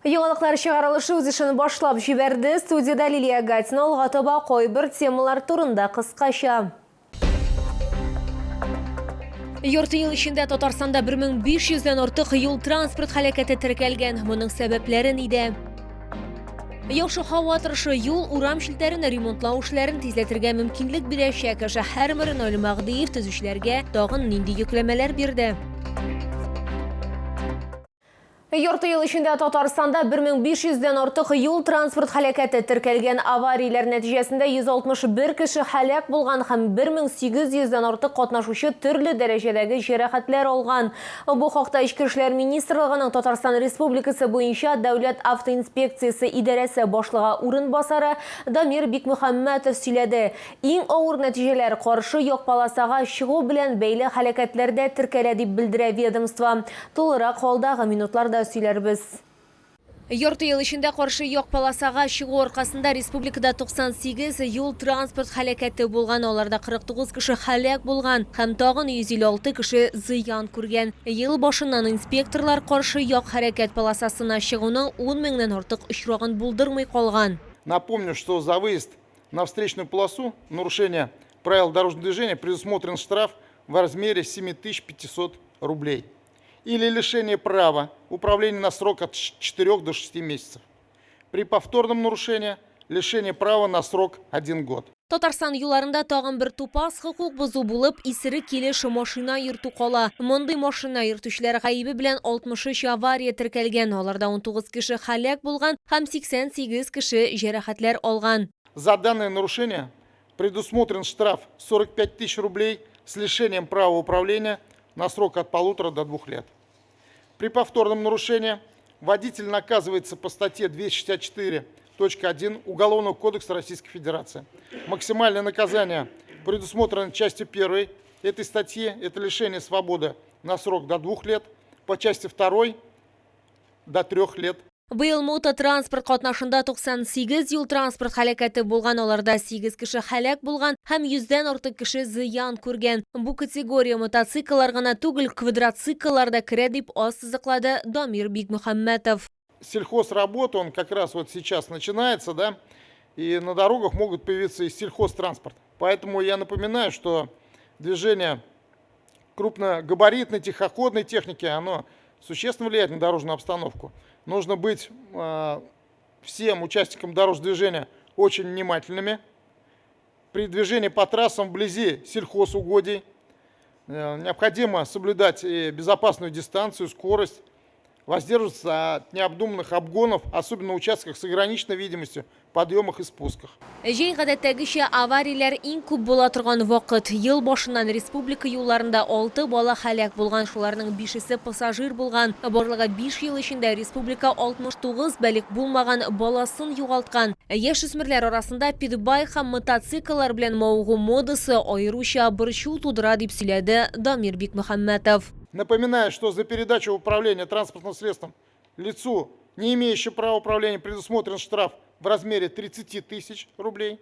Яңалыклар чыгарылышы үз ишен башлап җибәрде. Студияда Лилия Гатина алга таба кайбер темалар турында кыскача. Ярты ел эчендә Татарстанда 1500дән артык юл транспорт һәлакәте теркәлгән. Моның сәбәпләре нидә? Яхшы һава торышы юл урам шелтәрен ремонтлау эшләрен тизләтергә мөмкинлек бирәчәк. Шәһәр мэры Наил Мәгъдиев төзүчеләргә тагын нинди йөкләмәләр бирде? Ярты ел эчендә Татарстанда 1500дән артык юл транспорт һәлакәте теркәлгән. Аварияләр нәтиҗәсендә 161 кеше һәлак булган һәм 1800дән артык катнашучы төрле дәрәҗәдәге җәрәхәтләр алган. Бу хакта Ичке эшләр министрлыгының Татарстан Республикасы буенча Дәүләт автоинспекциясе идарәсе башлыгы урынбасары Дамир Бикмөхәммәтов сөйләде. Иң авыр нәтиҗәләр каршы як полосага чыгу белән бәйле һәлакәтләрдә теркәлә дип белдерә ведомство. Тулырак алдагы минутларда сөйләрбез. Ярты ел эчендә каршы як полосага чыгу аркасында республикада 98 юл транспорт һәлакәте булган, аларда 49 кеше һәлак булган һәм тагын 156 кеше зыян күргән. Ел башыннан инспекторлар каршы як хәрәкәт полосасына чыгуның 10 меңнән артык очрагын булдырмый калган. Напомню, что за выезд на встречную полосу, нарушение правил дорожного движения, предусмотрен штраф в размере 7500 рублей. Или лишение права управления на срок от 4 до 6 месяцев. При повторном нарушении лишение права на срок 1 год. Татарстан юлларында тагын бер тупас хукук бозу булып, исере килеш машина йөртү кала. Мондый машина йөртүчеләр гаибе белән 63 авария теркәлгән. Аларда 19 кеше һәлак булган һәм 88 кеше җәрәхәтләр алган. За данное нарушение предусмотрен штраф 45 тысяч рублей с лишением права управления на срок от 1,5 до 2 лет. При повторном нарушении водитель наказывается по статье 264.1 Уголовного кодекса Российской Федерации. Максимальное наказание предусмотрено частью 1 этой статьи, это лишение свободы на срок до 2 лет, по части 2 до 3 лет. Быел мототранспорт катнашында 98 юл транспорт һәлакәте булган, аларда 8 кеше һәлак булган һәм 100дән артык кеше зыян күргән. Бу категория мотоцикллар гына түгел, квадроцикллар да керә дип ассызыклады Дамир Бикмөхәммәтов. Сельхозработа, он как раз вот сейчас начинается, да, и на дорогах могут появиться и сельхозтранспорт. Поэтому я напоминаю, что движение крупногабаритной тихоходной техники, оно существенно влияет на дорожную обстановку. Нужно быть всем участникам дорожного движения очень внимательными. При движении по трассам вблизи сельхозугодий необходимо соблюдать безопасную дистанцию, скорость, воздерживаться от необдуманных обгонов, особенно на участках с ограниченной видимостью, подъемах и спусках. Җәй гадәттәгечә аварияләр иң күп була торган вакыт. Ел башыннан республика юлларында 6 бала һәлак булган, шуларның 5-се пассажир булган. Барлыгы 5 ел эчендә республика 69 бәлик булмаган баласын югалткан. Яшүсмерләр арасында питбайк һәм мотоцикллар белән мавыгу модасы аеруча борчу тудыра дип сөйләде Дамир Бикмөхәммәтов. Напоминаю, что за передачу управления транспортным средством лицу, не имеющему права управления, предусмотрен штраф в размере 30 тысяч рублей,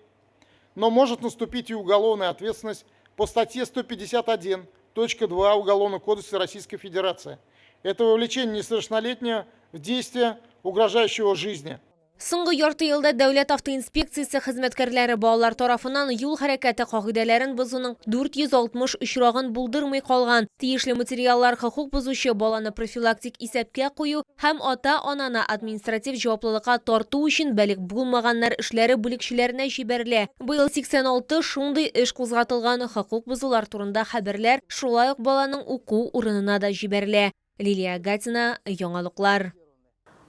но может наступить и уголовная ответственность по статье 151.2 Уголовного кодекса Российской Федерации. Это вовлечение несовершеннолетнего в действие, угрожающего жизни. Соңгы ярты елда Дәүләт автоинспекциясе хезмәткәрләре балалар тарафыннан юл хәрәкәте кагыйдәләрен бозуның 460 очрагын булдырмый калган. Тиешле материаллар хокук бозучы баланы профилактик исәпкә кую һәм ата-ананы административ җаваплылыкка тарту өчен бәлик булмаганнар эшләре бүлекчеләренә җибәрелә. Быел 86 шундый эш кузгатылган, хокук бозулар турында хәбәрләр шулай ук баланың уку урынына да җибәрелә. Лилия Гатина, Яңалыклар.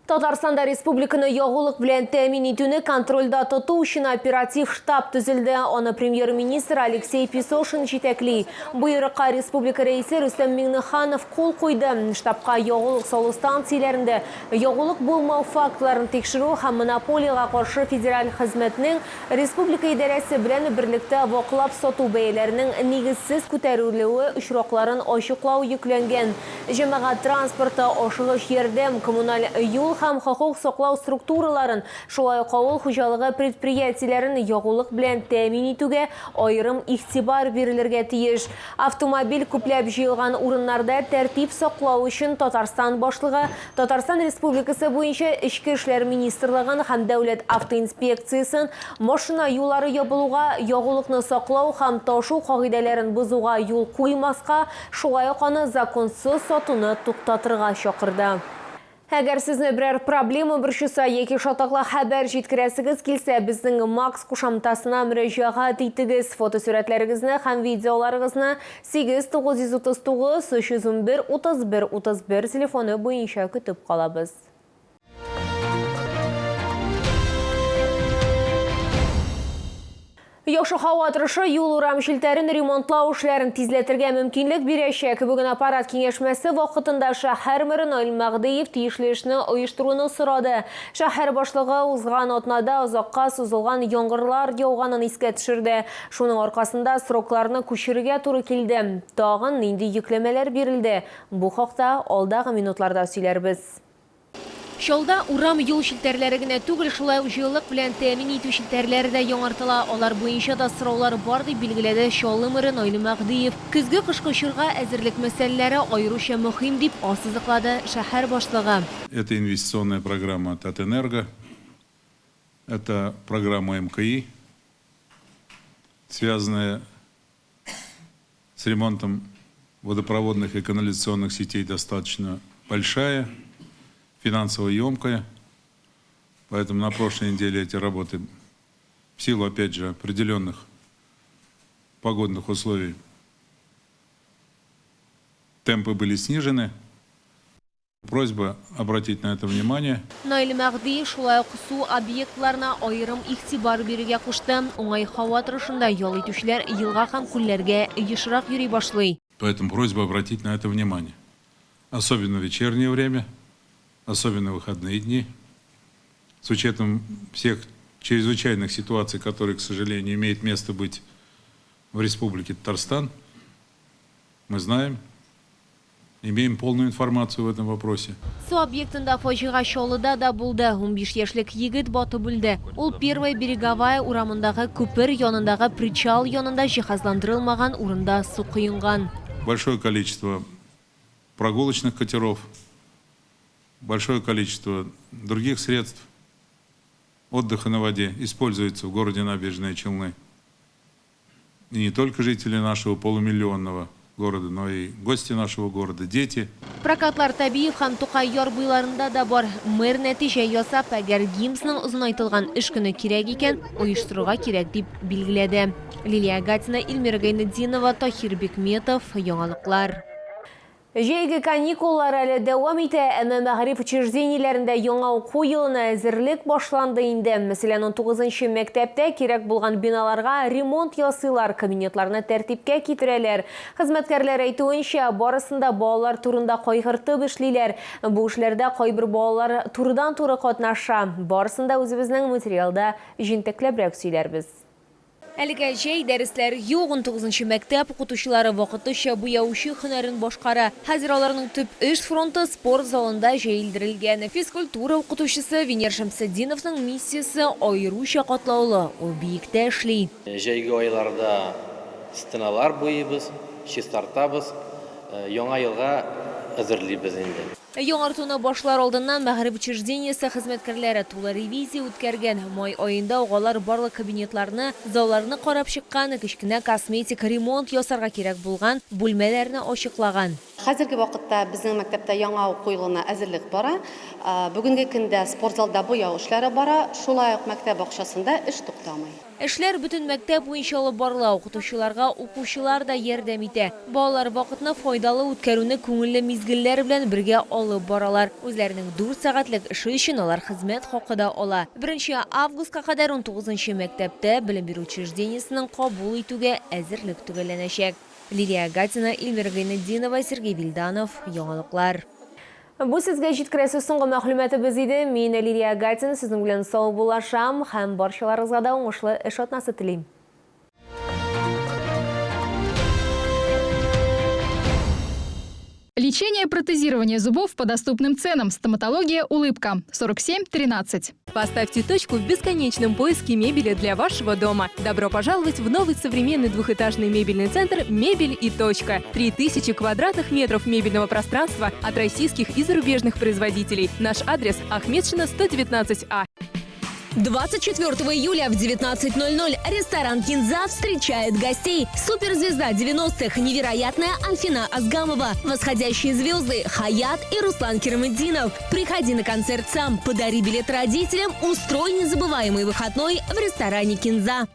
Татарстанда республиканы ягулык белән тәэмин итүне контрольда тоту өчен оператив штаб төзелде. Аны премьер-министр Алексей Песошин җитәкли. Буйрыкка республика рәисе Рөстәм Миңнеханов кул куйды. Штабка ягулык салу станцияләрендә ягулык булмау фактларын тикшерү һәм монополиягә каршы федераль хезмәтнең республика идарәсе белән берлектә ваклап сату бәяләренең нигезсез күтәрелүе очракларын ачыклау йөкләнгән. Җәмәгать транспорты, ашыгыч ярдәм, коммуналь юл һәм хокук саклау структураларын, шулай ук авыл хуҗалыгы предприятиеләрен ягулык белән тәэмин итүгә аерым игътибар бирелергә тиеш. Автомобиль күпләп җыелган урыннарда тәртип саклау өчен Татарстан башлыгы, Татарстан Республикасы буенча Эчке эшләр министрлыгын һәм дәүләт автоинспекциясын машина юллары ябылуга, ягулыкны саклау һәм ташу кагыйдәләрен бозуга юл куймаска, шулай ук аны законсыз сатуны туктатырга чакырды. Әгәр сезне берәр проблема борчыса яки шатаклы хәбәр җиткерәсегез килсә, безнең Макс кушамтасына мөрәҗәгать итегез. Фотосурәтләрегезне һәм видеоларыгызны 8939 311 31 31 телефоны буенча көтеп калабыз. Яхшы һава торышы юл урам шелтәрен ремонтлау эшләрен тизләтергә мөмкинлек бирәчәк. Бүген аппарат киңәшмәсе вакытында шәһәр мэры Наил Мәгъдиев тиешле эшне оештыруны сорады. Шәһәр башлыгы узган атнада озакка сузылган яңгырлар яуганын искә төшерде. Шуның аркасында срокларны күчерергә туры килде. Тагын нинди йөкләмәләр бирелде? Бу хакта алдагы минутларда сөйләрбез. Шолда урам юл шелтәрләре генә түгел, шулай ук җылылык белән тәэмин итү шелтәрләре дә яңартыла. Алар буенча да сораулар бар дип билгеләде Чаллы мэры Наил Мәгъдиев. Көзге-кышкы чорга әзерлек мәсьәләләре аеруча мөһим дип ассызыклады шәһәр башлыгы. Это инвестиционная программа Татэнерго, это программа МКИ, связанная с ремонтом водопроводных и канализационных сетей, достаточно большая, финансово емкая, поэтому на прошлой неделе эти работы в силу, опять же, определенных погодных условий темпы были снижены. Просьба обратить на это внимание. Наил Мәгъдиев шулай ук су объектларына аерым игътибар бирергә кушты. Уңай һава торышында ял итүчеләр елга һәм күлләргә ешрак йөри башлый. Поэтому просьба обратить на это внимание. Особенно в вечернее время, особенно в выходные дни, с учетом всех чрезвычайных ситуаций, которые, к сожалению, имеют место быть в Республике Татарстан. Мы знаем, имеем полную информацию в этом вопросе. Су объектында фаҗига Чаллыда да булды. 15 яшьлек егет батып үлде. Ул Первая береговая урамындагы күпер янындагы причал янында җиһазландырылмаган урында су коенган. Большое количество прогулочных катеров, большое количество других средств отдыха на воде используется в городе Набережные Челны. И не только жители нашего полумиллионного города, но и гости нашего города, дети. Прокатлар Табиев һәм Тукай яр буйларында да бар. Мэр нәтиҗә ясап, әгәр ГИМСның озынайтылган эш көне кирәк икән, оештыруга кирәк дип билгеләде. Лилия Гатина, Илмира Гайнетдинова, Тахир Бекметов, яңалыклар. Җәйге каникуллар әле дәвам итә, әмма мәгариф учреждениеләрендә яңа уку елына әзерлек башланды инде. Мәсәлән, 19-нчы мәктәптә кирәк булган биналарга ремонт ясыйлар, кабинетларны тәртипкә китерәләр. Хезмәткәрләр әйтүенчә, барысында балалар турында кайгыртып эшлиләр. Бу эшләрдә кайбер балалар турыдан-туры катнаша. Барысында үзебезнең материалда җентекләбрәк сөйләрбез. Әлегә җәй дәресләр юк, 19-нчы мәктәп укытучылары вакытлыча буяучы һөнәрен башкара. Хәзер аларның төп эш фронты спорт залында җәелдерелгән. Физкультура укытучысы Венер Шәмсетдиновның миссиясе аеруча катлаулы. Ул биектә эшли. Җәйге айларда стеналар буйыбыз, чистартабыз, яңа елга әзерлибез инде. Яңартуны башлар алдыннан мәгариф учреждениесе хезмәткәрләре тулы ревизия үткәргән. Май аенда угалар барлык кабинетларны, залларны карап чыккан, кечкенә косметик ремонт ясарга кирәк булган бүлмәләрне ачыклаган. Хәзерге вакытта безнең мәктәптә яңа уку елына әзерлек бара. Бүгенге көндә спорт залда буяу эшләре бара. Шулай ук мәктәп бакчасында эш туктамый. Эшләр бөтен мәктәп буенча алып барыла, укытучыларга укучылар да ярдәм итә. Балалар вакытны файдалы үткәрүне күңелле мизгелләр белән бергә алып баралар. Үзләренең 4 сәгатьлек эше өчен алар хезмәт хакы да ала. 1 августка кадәр 19-нчы мәктәптә белем бирү учреждениесенең кабул итүгә әзерлек төгәлләнәчәк. Лилия Гатина, Илмира Гайнетдинова, Сергей Вильданов, яңалыклар. Бу сезгә җиткерәсе соңгы мәгълүматыбыз иде. Мин Лилия Гатина, сезнең белән сау булашам һәм барчаларыгызга да уңышлы эш атнасы телим. Лечение и протезирование зубов по доступным ценам. Стоматология «Улыбка». 47 13. Поставьте точку в бесконечном поиске мебели для вашего дома. Добро пожаловать в новый современный двухэтажный мебельный центр «Мебель и точка». 3000 квадратных метров мебельного пространства от российских и зарубежных производителей. Наш адрес – Ахметшина, 119А. 24 июля в 19:00 ресторан «Кинза» встречает гостей. Суперзвезда 90-х, невероятная Альфина Азгамова, восходящие звезды Хаят и Руслан Керамеддинов. Приходи на концерт сам, подари билет родителям, устрой незабываемый выходной в ресторане «Кинза».